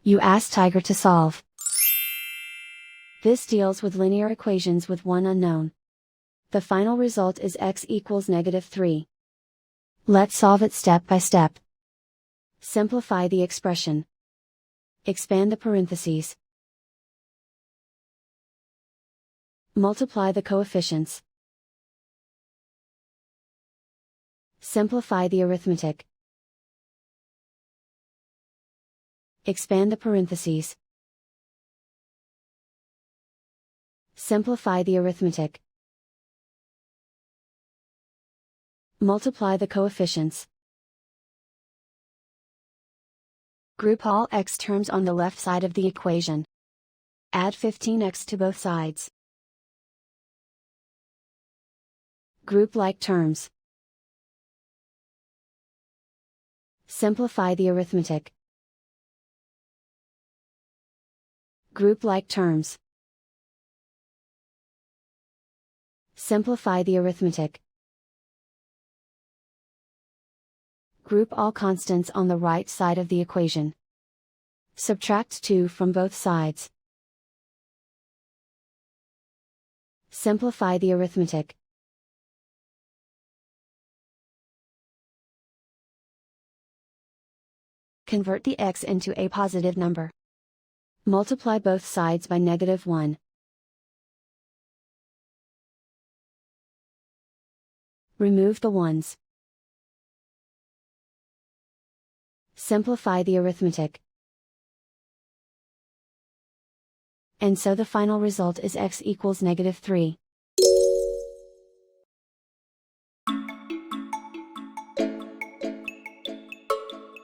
You ask Tiger to solve. This deals with linear equations with one unknown. The final result is x equals -3. Let's solve it step by step. Simplify the expression. Expand the parentheses. Multiply the coefficients. Simplify the arithmetic. Expand the parentheses. Simplify the arithmetic. Multiply the coefficients. Group all x terms on the left side of the equation. Add 15x to both sides. Group like terms. Simplify the arithmetic. Group like terms. Simplify the arithmetic. Group all constants on the right side of the equation. Subtract 2 from both sides. Simplify the arithmetic. Convert the x into a positive number. Multiply both sides by -1. Remove the ones. Simplify the arithmetic. And so the final result is x equals -3.